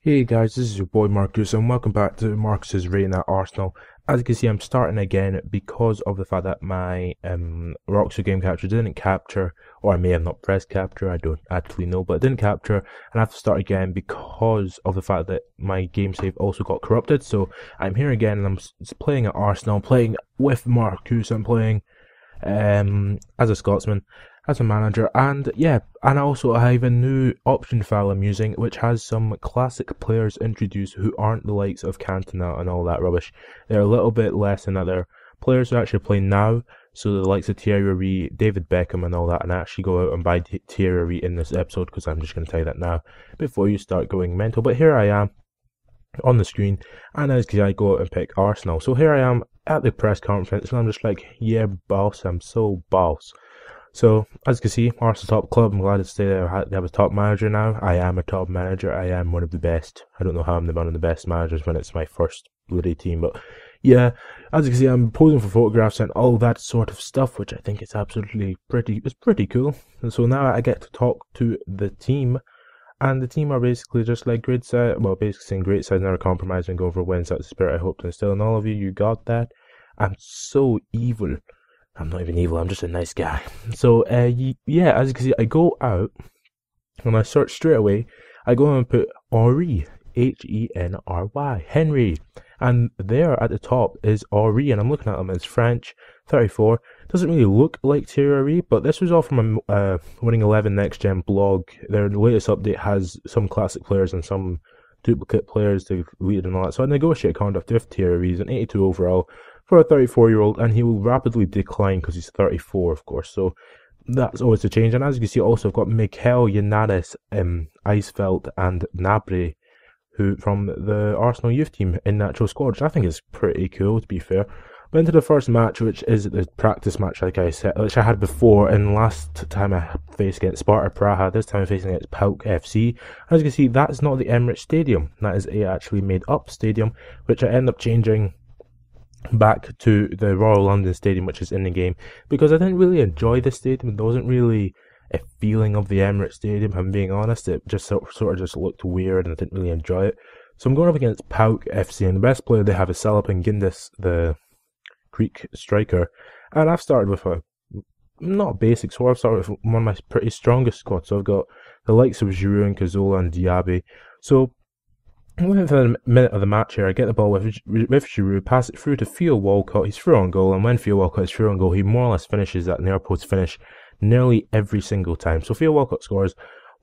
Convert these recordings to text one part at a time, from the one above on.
Hey guys, this is your boy Markcoos and welcome back to Markcoos rating at Arsenal. As you can see, I'm starting again because of the fact that my Roxo game capture didn't capture, or I may have not pressed capture, I don't actually know, but it didn't capture, and I have to start again because of the fact that my game save also got corrupted. So I'm here again and I'm playing at Arsenal, playing with Markcoos, I'm playing as a Scotsman, as a manager, and yeah, and also I have a new option file I'm using which has some classic players introduced who aren't the likes of Cantona and all that rubbish. They're a little bit less than other players who actually play now, so the likes of Thierry Henry, David Beckham and all that, and I actually go out and buy Thierry Henry in this episode because I'm just going to tell you that now before you start going mental. But here I am on the screen, and as I go out and pick Arsenal. So here I am at the press conference and I'm just like, yeah boss, I'm so boss. So, as you can see, Arsenal top club. I'm glad to say they have a top manager now. I am a top manager. I am one of the best. I don't know how I'm one of the best managers when it's my first bloody team, but yeah, as you can see, I'm posing for photographs and all that sort of stuff, which I think is absolutely pretty cool. And so now I get to talk to the team, and the team are basically just like great side. Well, basically saying great side, never compromise and go for wins. That's the spirit I hope to instill in all of you. You got that. I'm so evil. I'm not even evil, I'm just a nice guy. So, yeah, as you can see, I go out and I search straight away. I go and put Henry, Henry, Henry. And there at the top is Henry, and I'm looking at him, it's French, 34. Doesn't really look like Thierry, but this was all from a Winning 11 Next Gen blog. Their latest update has some classic players and some duplicate players to lead and all that. So I negotiate contact with Thierry. He's an 82 overall for a 34-year-old, and he will rapidly decline because he's 34, of course. So that's always a change. And as you can see, also I've got Mikel, Yanaris, Eisfeld, and Nabry, who from the Arsenal youth team in that actual squad, which I think is pretty cool, to be fair. But into the first match, which is the practice match, like I said, which I had before, and last time I faced against Sparta Praha, this time I'm facing against PAOK FC. As you can see, that's not the Emirates Stadium. That is a actually made up stadium, which I end up changing back to the Royal London Stadium, which is in the game, because I didn't really enjoy the stadium. There wasn't really a feeling of the Emirates Stadium, if I'm being honest. It just sort of just looked weird and I didn't really enjoy it. So I'm going up against PAOK FC, and the best player they have is Salapin Gindis, the Greek striker, and I've started with not a basic squad. I've started with one of my pretty strongest squads. So I've got the likes of Giroud and Cazorla and Diaby. So within the minute of the match here, I get the ball with Giroud, pass it through to Theo Walcott. He's through on goal, and when Theo Walcott is through on goal, he more or less finishes that near post finish nearly every single time. So Theo Walcott scores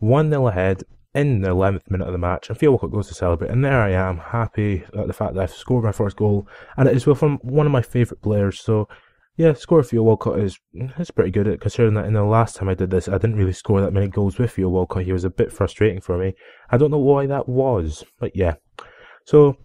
1-0 ahead in the 11th minute of the match, and Theo Walcott goes to celebrate, and there I am, happy at the fact that I've scored my first goal, and it is from one of my favourite players. So yeah, score Theo Walcott is pretty good, considering that in the last time I did this, I didn't really score that many goals with Theo Walcott. He was a bit frustrating for me. I don't know why that was, but yeah. So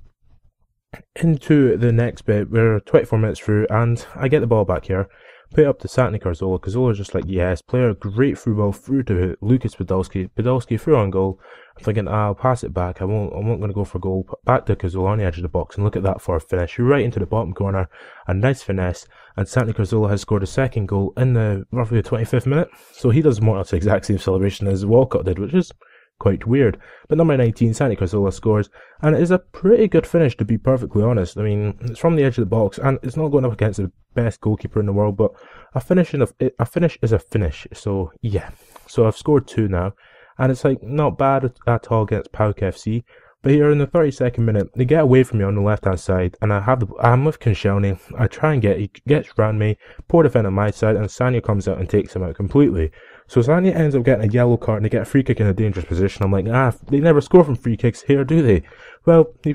into the next bit, we're 24 minutes through, and I get the ball back here. Put it up to Santi Cazorla. Cazorla's just like, yes, player, great through ball through to Lucas Podolski. Podolski through on goal. I'm thinking, I'll pass it back. I'm not going to go for goal. Back to Cazorla on the edge of the box, and look at that for a finish. Right into the bottom corner. A nice finesse. And Santi Cazorla has scored a second goal in the roughly the 25th minute. So he does more or less the exact same celebration as Walcott did, which is quite weird. But number 19, Santi Cazorla scores, and it is a pretty good finish, to be perfectly honest. I mean, it's from the edge of the box, and it's not going up against the best goalkeeper in the world, but a finish is a finish. So yeah, so I've scored 2 now, and it's like not bad at all against PAOK FC. But here in the 32nd minute, they get away from me on the left hand side, and I'm with Koscielny. I try and he gets round me, poor defender on my side, and Sanya comes out and takes him out completely. So Sanya ends up getting a yellow card, and they get a free kick in a dangerous position. I'm like, they never score from free kicks here, do they? Well, he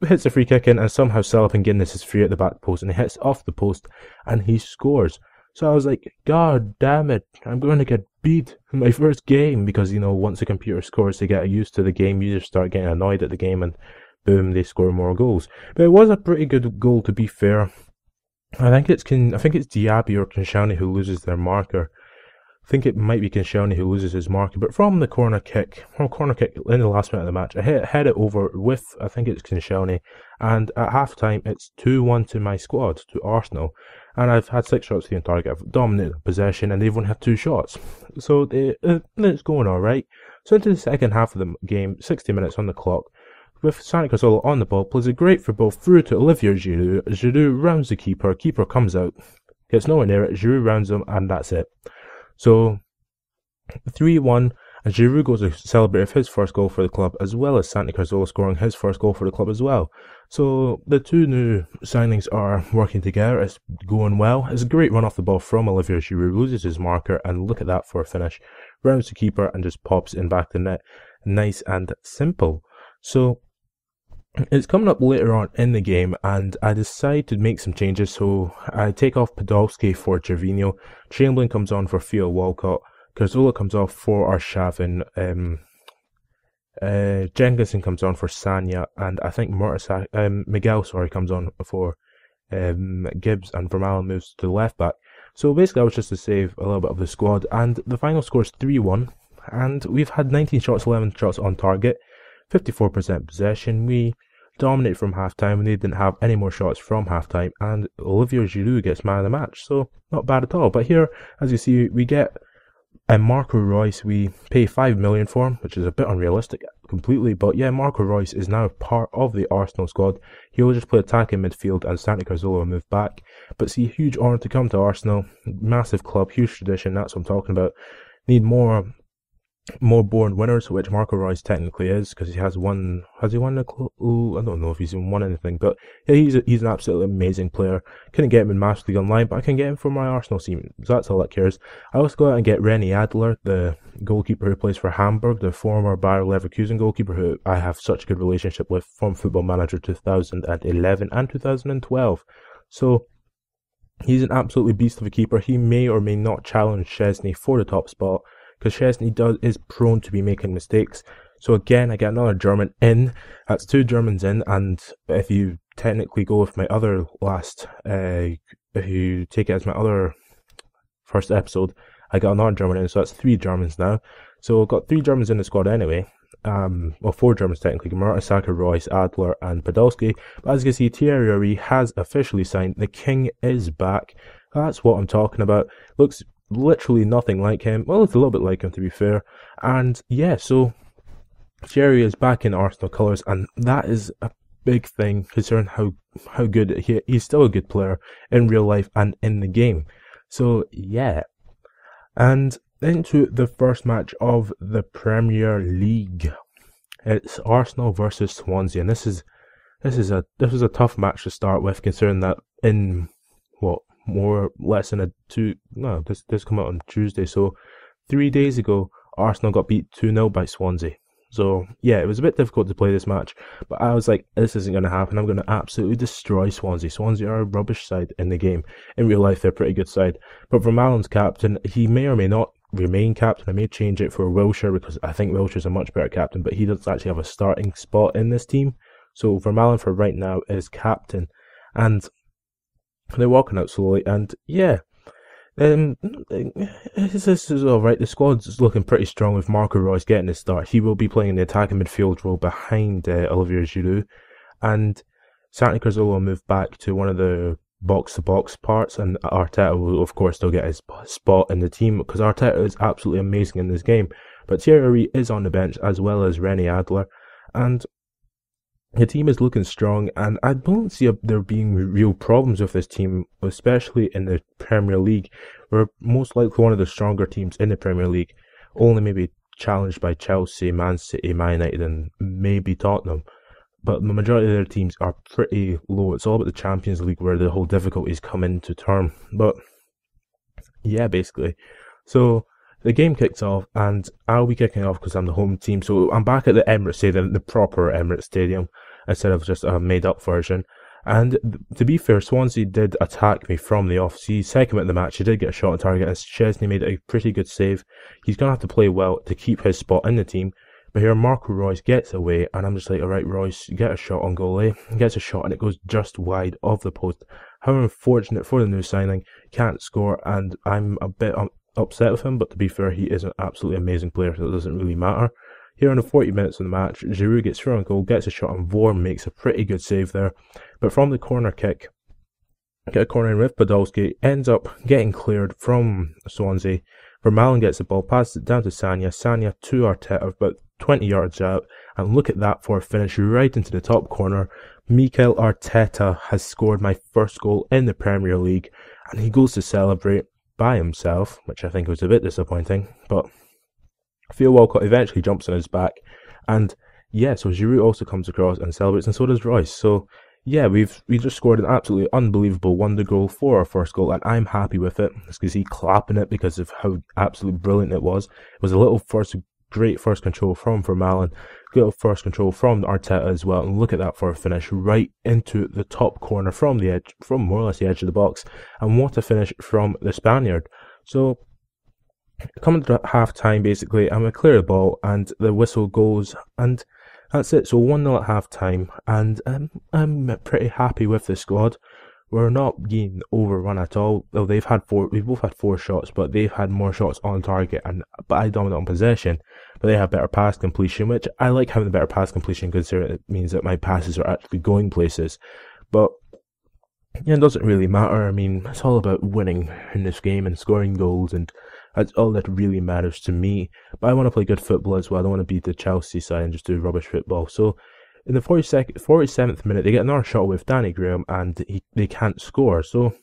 hits a free kick in, and somehow Salapin Gindis is free at the back post, and he hits off the post, and he scores. So I was like, God damn it, I'm going to get beat in my first game, because, you know, once the computer scores, they get used to the game, you just start getting annoyed at the game, and boom, they score more goals. But it was a pretty good goal, to be fair. I think it's Diaby or Koscielny who loses their marker. I think it might be Koscielny who loses his marker, but from the corner kick in the last minute of the match, I head it over with, I think it's Koscielny, and at half time it's 2-1 to my squad, to Arsenal, and I've had 6 shots to the target, I've dominated possession, and they've only had 2 shots, so it's going alright. So into the second half of the game, 60 minutes on the clock, with Santi Cazorla on the ball, plays a great for ball through to Olivier Giroud. Giroud rounds the keeper comes out, gets nowhere near it, Giroud rounds him, and that's it. So 3-1, and Giroud goes to celebrate his first goal for the club, as well as Santi Cazorla scoring his first goal for the club as well. So the two new signings are working together, it's going well. It's a great run off the ball from Olivier Giroud, loses his marker, and look at that for a finish. Rounds the keeper and just pops in back the net. Nice and simple. So it's coming up later on in the game, and I decide to make some changes. So I take off Podolski for Gervinho, Chamberlain comes on for Theo Walcott, Cazorla comes off for Arshavin, Jenkinson comes on for Sanya, and I think Miguel comes on for Gibbs, and Vermaelen moves to the left back. So basically I was just to save a little bit of the squad, and the final score is 3-1, and we've had 19 shots, 11 shots on target, 54% possession. We dominated from half-time, and they didn't have any more shots from half-time, and Olivier Giroud gets man of the match, so not bad at all. But here, as you see, we get Marco Reus. We pay 5 million for him, which is a bit unrealistic completely, but yeah, Marco Reus is now part of the Arsenal squad. He'll just play attack in midfield, and Santi Cazorla will move back. But see, huge honour to come to Arsenal, massive club, huge tradition, that's what I'm talking about. Need more born winners, which Marco Reus technically is, because he has won I don't know if he's even won anything, but yeah, he's an absolutely amazing player. Couldn't get him in Master League Online, but I can get him for my Arsenal team, so that's all that cares. I also go out and get René Adler, the goalkeeper who plays for Hamburg, the former Bayer Leverkusen goalkeeper, who I have such a good relationship with from Football Manager 2011 and 2012. So he's an absolutely beast of a keeper. He may or may not challenge Szczesny for the top spot, because Szczesny is prone to be making mistakes. So again, I get another German in. That's 2 Germans in, and if you technically go with my other if you take it as my other first episode, I got another German in, so that's 3 Germans now. So I've got 3 Germans in the squad anyway. Well, 4 Germans technically, Mertesacker, Reus, Adler, and Podolski. But as you can see, Thierry Henry has officially signed. The king is back. That's what I'm talking about. Looks literally nothing like him. Well, it's a little bit like him, to be fair. And yeah, so Thierry is back in Arsenal colours, and that is a big thing considering how good he's still a good player in real life and in the game. So yeah, and into the first match of the Premier League. It's Arsenal versus Swansea, and this was a tough match to start with, considering that in more or less than this come out on Tuesday, so 3 days ago Arsenal got beat 2-0 by Swansea. So yeah, it was a bit difficult to play this match, but I was like, this isn't going to happen. I'm going to absolutely destroy Swansea. Swansea are a rubbish side in the game. In real life, they're a pretty good side. But Vermaelen's captain, he may or may not remain captain. I may change it for Wilshere, because I think Wilshere's a much better captain, but he doesn't actually have a starting spot in this team. So Vermaelen for right now is captain, and they're walking out slowly, and yeah, this is alright. The squad's looking pretty strong with Marco Reus getting the start. He will be playing the attacking midfield role behind Olivier Giroud, and Santi Cazorla will move back to one of the box-to-box parts, and Arteta will of course still get his spot in the team, because Arteta is absolutely amazing in this game. But Thierry Henry is on the bench, as well as René Adler, and the team is looking strong, and I don't see there being real problems with this team, especially in the Premier League. We're most likely one of the stronger teams in the Premier League, only maybe challenged by Chelsea, Man City, Man United, and maybe Tottenham. But the majority of their teams are pretty low. It's all about the Champions League where the whole difficulties come into term. But yeah, basically. So the game kicks off, and I'll be kicking off because I'm the home team. So I'm back at the Emirates Stadium, the proper Emirates Stadium, instead of just a made-up version. And to be fair, Swansea did attack me from the off. See, second minute of the match, he did get a shot on target, and Szczesny made a pretty good save. He's going to have to play well to keep his spot in the team. But here, Marco Reus gets away, and I'm just like, alright, Reus, get a shot on goal, eh? He gets a shot, and it goes just wide of the post. How unfortunate for the new signing, can't score, and I'm a bit upset with him, but to be fair, he is an absolutely amazing player, so it doesn't really matter. Here in the 40 minutes of the match, Giroud gets through on goal, gets a shot, and Vorm makes a pretty good save there. But from the corner kick, get a corner in with Podolski, ends up getting cleared from Swansea. Vermaelen gets the ball, passes it down to Sanya to Arteta, but 20 yards out, and look at that for a finish right into the top corner. Mikel Arteta has scored my first goal in the Premier League, and he goes to celebrate by himself, which I think was a bit disappointing, but Theo Walcott eventually jumps on his back, and yeah, so Giroud also comes across and celebrates, and so does Royce. So yeah, we just scored an absolutely unbelievable wonder goal for our first goal, and I'm happy with it. As you can see, clapping it because of how absolutely brilliant it was. It was a little great first control from Vermaelen, good first control from Arteta as well, and look at that for a finish right into the top corner from the edge, from more or less the edge of the box, and what a finish from the Spaniard. So coming to half time, basically, I'm going to clear the ball, and the whistle goes, and that's it. So 1-0 at half time, and I'm pretty happy with the squad. We're not being overrun at all. Though we've both had 4 shots, but they've had more shots on target, but I dominate on possession. But they have better pass completion, which I like having the better pass completion, considering it means that my passes are actually going places. But yeah, it doesn't really matter. I mean, it's all about winning in this game and scoring goals, and that's all that really matters to me. But I want to play good football as well. I don't want to beat the Chelsea side and just do rubbish football. So in the 47th minute, they get another shot with Danny Graham, and they can't score. So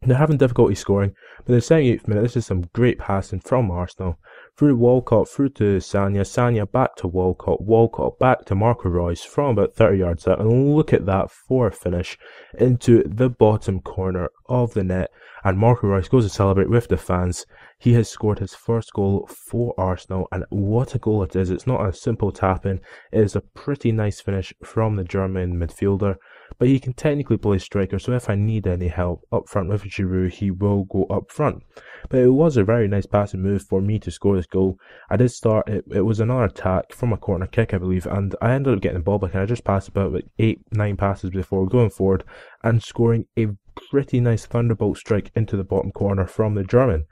they're having difficulty scoring. But in the 78th minute, this is some great passing from Arsenal. Through Walcott, through to Sanya back to Walcott back to Marco Reus from about 30 yards out. And look at that for a finish into the bottom corner of the net. And Marco Reus goes to celebrate with the fans. He has scored his first goal for Arsenal, and what a goal it is. It's not a simple tap-in. It is a pretty nice finish from the German midfielder, but he can technically play striker, so if I need any help up front with Giroud, he will go up front. But it was a very nice passing move for me to score this goal. I did start, it was another attack from a corner kick, I believe, and I ended up getting the ball back, and I just passed about like 8-9 passes before going forward and scoring a pretty nice thunderbolt strike into the bottom corner from the German.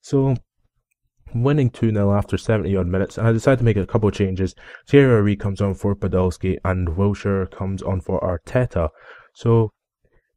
So winning 2-0 after 70 odd minutes, and I decided to make a couple of changes. Thierry Henry comes on for Podolski, and Wilshere comes on for Arteta. So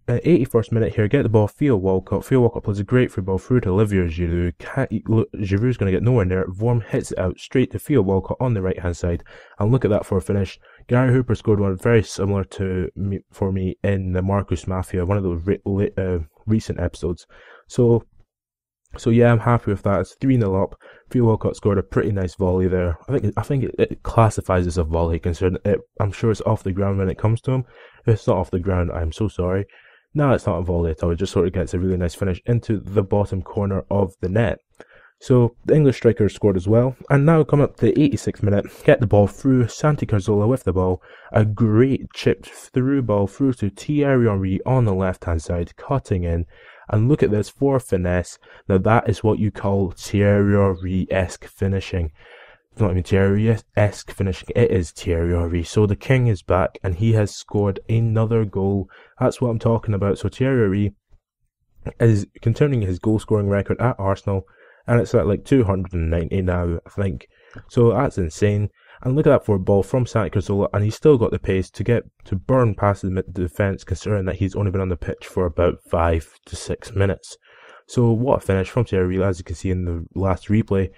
at 81st minute here, get the ball, Theo Walcott plays a great free ball through to Olivier Giroud. Giroud's going to get nowhere near it. Vorm hits it out straight to Theo Walcott on the right hand side, and look at that for a finish. Gary Hooper scored one very similar to me, for me, in the Markcoos Mafia, one of those recent episodes. So yeah, I'm happy with that. It's 3-0 up. Theo Walcott scored a pretty nice volley there. I think it classifies as a volley, considering I'm sure it's off the ground when it comes to him. If it's not off the ground, I'm so sorry. No, it's not a volley at all. It just sort of gets a really nice finish into the bottom corner of the net. So the English striker scored as well. And now come up to the 86th minute, get the ball through, Santi Cazorla with the ball. A great chipped through ball through to Thierry Henry on the left hand side, cutting in. And look at this for finesse. Now that is what you call Thierry Henry-esque finishing. It's not even Thierry-esque finishing, it is Thierry Henry. So the king is back, and he has scored another goal. That's what I'm talking about. So Thierry Henry is continuing his goal scoring record at Arsenal, and it's at like 290 now, I think. So that's insane. And look at that for a ball from Santi Cazorla, and he's still got the pace to burn past the defence, considering that he's only been on the pitch for about 5 to 6 minutes. So what a finish from Thierry, as you can see in the last replay.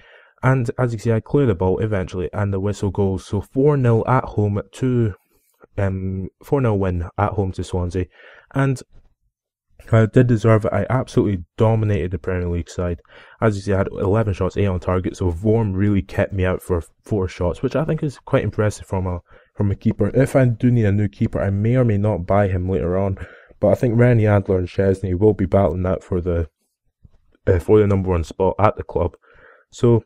And as you can see, I clear the ball eventually, and the whistle goes. So 4-0 at home to 4-0 win at home to Swansea, and I did deserve it. I absolutely dominated the Premier League side. As you see, I had 11 shots, 8 on target, so Vorm really kept me out for 4 shots, which I think is quite impressive from a keeper. If I do need a new keeper, I may or may not buy him later on, but I think Rennie Adler and Chesney will be battling that for the number 1 spot at the club. So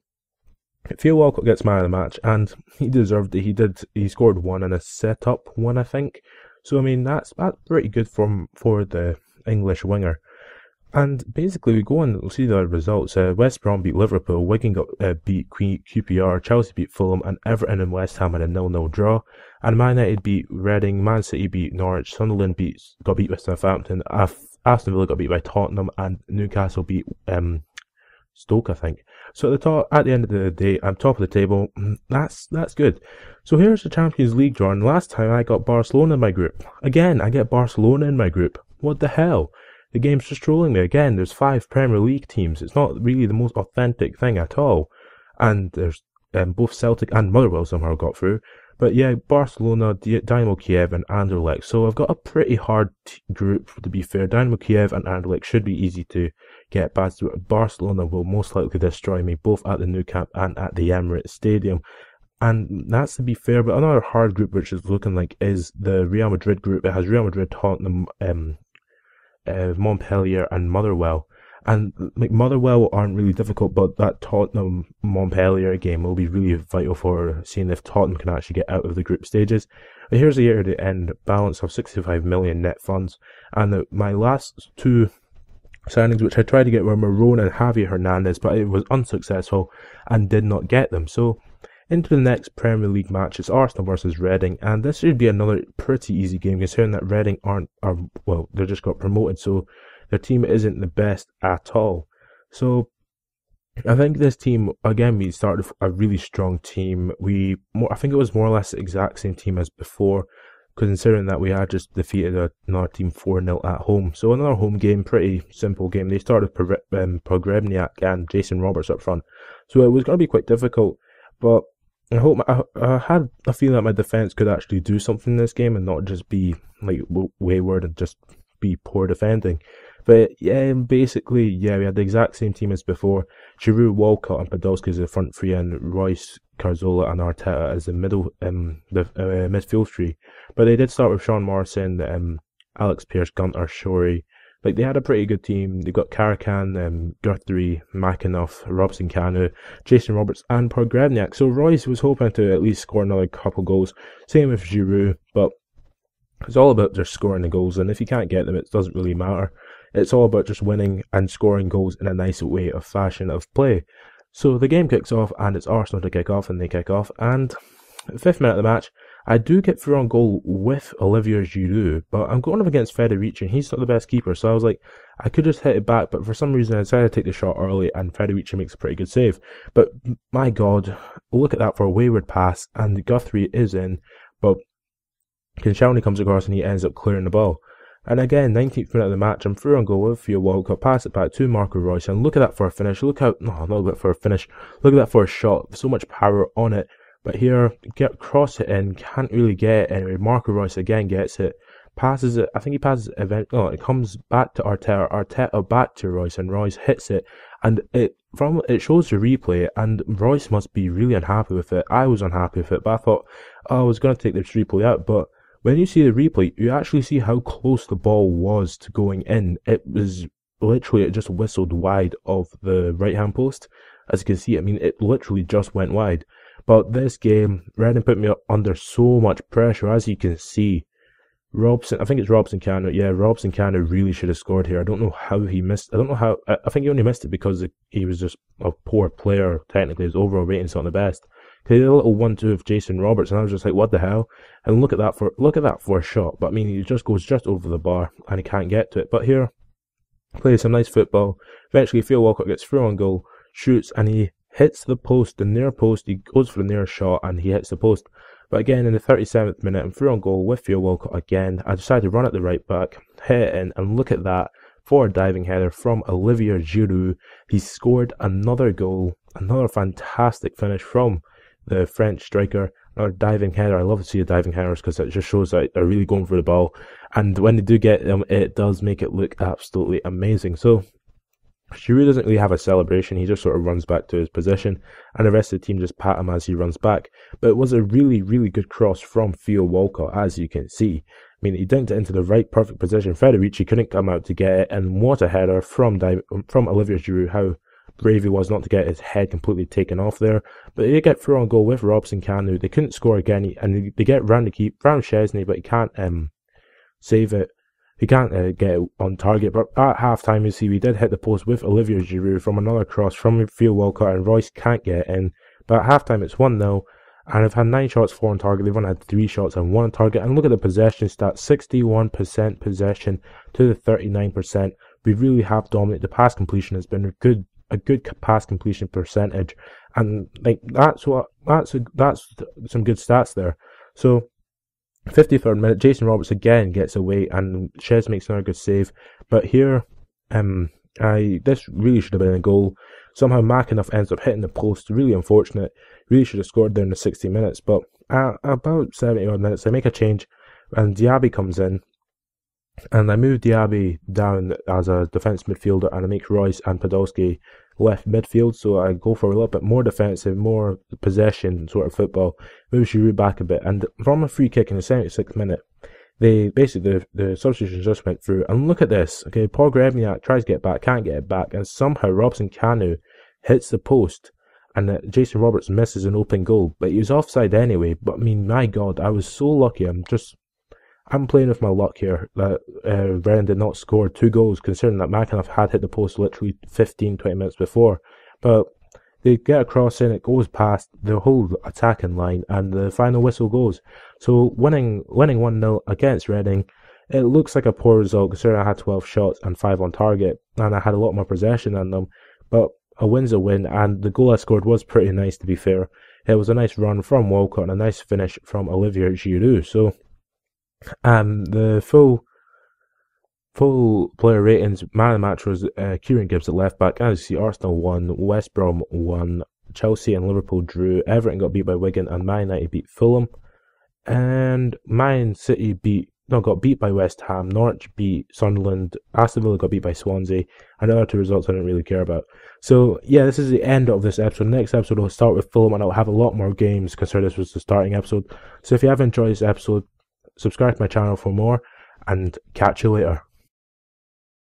Theo Walcott gets man of the match, and he deserved it. He scored 1 and a set up 1, I think. So I mean that's pretty good for the English winger. And basically we go and we'll see the results. West Brom beat Liverpool, Wigan beat QPR, Chelsea beat Fulham, and Everton and West Ham had a 0-0 draw. And Man United beat Reading, Man City beat Norwich, Sunderland got beat by Southampton, Aston Villa got beat by Tottenham, and Newcastle beat Stoke, I think. So at the end of the day, I'm top of the table. That's good. So here's the Champions League draw, and last time I got Barcelona in my group. Again, I get Barcelona in my group. What the hell? The game's just trolling me again. There's 5 Premier League teams. It's not really the most authentic thing at all. And there's both Celtic and Motherwell somehow got through. But yeah, Barcelona, Dynamo Kiev, and Anderlecht. So I've got a pretty hard group, to be fair. Dynamo Kiev and Anderlecht should be easy to get past. Barcelona will most likely destroy me, both at the Nou Camp and at the Emirates Stadium. And that's to be fair, but another hard group which is looking like is the Real Madrid group. It has Real Madrid, Tottenham, Montpellier, and Motherwell. And like Motherwell aren't really difficult, but that Tottenham Montpellier game will be really vital for seeing if Tottenham can actually get out of the group stages. But here's a year to end balance of 65 million net funds, and my last two signings which I tried to get were Marone and Javier Hernandez, but it was unsuccessful and did not get them. So into the next Premier League match, it's Arsenal versus Reading, and this should be another pretty easy game considering that Reading they just got promoted, so their team isn't the best at all. So I think this team, again, we started a really strong team. I think it was more or less the exact same team as before, considering that we had just defeated another team 4-0 at home. So another home game, pretty simple game. They started Pogrebniak and Jason Roberts up front, so it was going to be quite difficult, but I had a feeling that my defence could actually do something in this game and not just be like wayward and just be poor defending. But yeah, basically, we had the exact same team as before. Giroud, Walcott, and Podolski as the front three, and Royce, Cazorla, and Arteta as the midfield three. But they did start with Sean Morrison, Alex Pearce, Gunter, Shorey. Like, they had a pretty good team. They got Karakan, Guthrie, McAnuff, Robson Kanu, Jason Roberts, and Pogrebniak. So Royce was hoping to at least score another couple goals. Same with Giroud, but it's all about just scoring the goals, and if you can't get them, it doesn't really matter. It's all about just winning and scoring goals in a nice way of fashion of play. So the game kicks off, and it's Arsenal to kick off, and they kick off, and 5th minute of the match, I do get through on goal with Olivier Giroud, but I'm going up against Federici, and he's not the best keeper, so I was like, I could just hit it back, but for some reason I decided to take the shot early, and Federici makes a pretty good save. But my god, look at that for a wayward pass, and Guthrie is in, but Koscielny comes across and he ends up clearing the ball. And again, 19th minute of the match, I'm through on goal with Theo Walcott, pass it back to Marco Reus, and look at that for a finish. Look at that for a shot. So much power on it. But here, cross it in, can't really get it anyway. Marco Reus again gets it, passes it, I think he passes it, it comes back to Arteta back to Reus, and Reus hits it, and it shows the replay, and Reus must be really unhappy with it. I was unhappy with it, but I thought, I was going to take this replay out, but when you see the replay, you actually see how close the ball was to going in. It was literally, it just whistled wide of the right-hand post. As you can see, I mean, it literally just went wide. But this game, Reading put me under so much pressure, as you can see. I think it's Robson Kanu. Yeah, Robson Kanu really should have scored here. I don't know how he missed. I think he only missed it because he was just a poor player. Technically, his overall rating's not the best. He did a little 1-2 of Jason Roberts, and I was just like, what the hell? And look at that for a shot. But I mean, he just goes just over the bar, and he can't get to it. But here, plays some nice football. Eventually, Theo Walcott gets through on goal, shoots, and he hits the post, the near post. He goes for the near shot, and he hits the post. But again, in the 37th minute, I'm through on goal with Theo Walcott again. I decided to run at the right back, hit it in, and look at that. For a diving header from Olivier Giroud. He scored another goal, another fantastic finish from the French striker. Another diving header. I love to see the diving headers because it just shows that they're really going for the ball. And when they do get them, it does make it look absolutely amazing. So Giroud doesn't really have a celebration. He just sort of runs back to his position, and the rest of the team just pat him as he runs back. But it was a really, really good cross from Theo Walcott, as you can see. I mean, he dinked it into the right, perfect position. Federici couldn't come out to get it, and what a header from Olivier Giroud. How brave he was not to get his head completely taken off there. But they get through on goal with Robson Kanu. They couldn't score again, and they get round Chesney, but he can't save it. He can't get it on target. But at half time, you see, we did hit the post with Olivier Giroud from another cross from Theo Walcott, and Royce can't get it in. But at half time, it's 1-0. And I've had 9 shots, 4 on target. They've only had 3 shots and 1 on target. And look at the possession stats. 61% possession to the 39%. We really have dominated. The pass completion has been a good pass completion percentage. And like that's some good stats there. So 53rd minute, Jason Roberts again gets away, and Shez makes another good save. But here, this really should have been a goal. Somehow McAnuff ends up hitting the post. Really unfortunate. Really should have scored there in the 60 minutes. But at about 70 odd minutes, they make a change, and Diaby comes in. And I move Diaby down as a defence midfielder, and I make Royce and Podolski left midfield, so I go for a little bit more defensive, more possession sort of football, move Giroud back a bit, and from a free kick in the 76th minute, they basically, the substitutions just went through, and look at this, okay, Paul Grebniak tries to get back, can't get it back, and somehow Robson Kanu hits the post, and Jason Roberts misses an open goal, but he was offside anyway. But I mean, my God, I was so lucky. I'm playing with my luck here that Brennan did not score 2 goals, considering that McAnuff had hit the post literally 15-20 minutes before. But they get a cross in, it goes past the whole attacking line, and the final whistle goes. So winning 1-0 against Reading, it looks like a poor result considering I had 12 shots and 5 on target, and I had a lot more possession than them. But a win's a win, and the goal I scored was pretty nice, to be fair. It was a nice run from Walcott and a nice finish from Olivier Giroud. So the full player ratings, man of the match was Kieran Gibbs at left back. As you see, Arsenal won, West Brom won, Chelsea and Liverpool drew, Everton got beat by Wigan, and Man United beat Fulham, and Man City got beat by West Ham, Norwich beat Sunderland, Aston Villa got beat by Swansea, and the other 2 results I didn't really care about. So yeah, this is the end of this episode. Next episode I'll start with Fulham, and I'll have a lot more games considering this was the starting episode. So if you have enjoyed this episode, subscribe to my channel for more, and catch you later.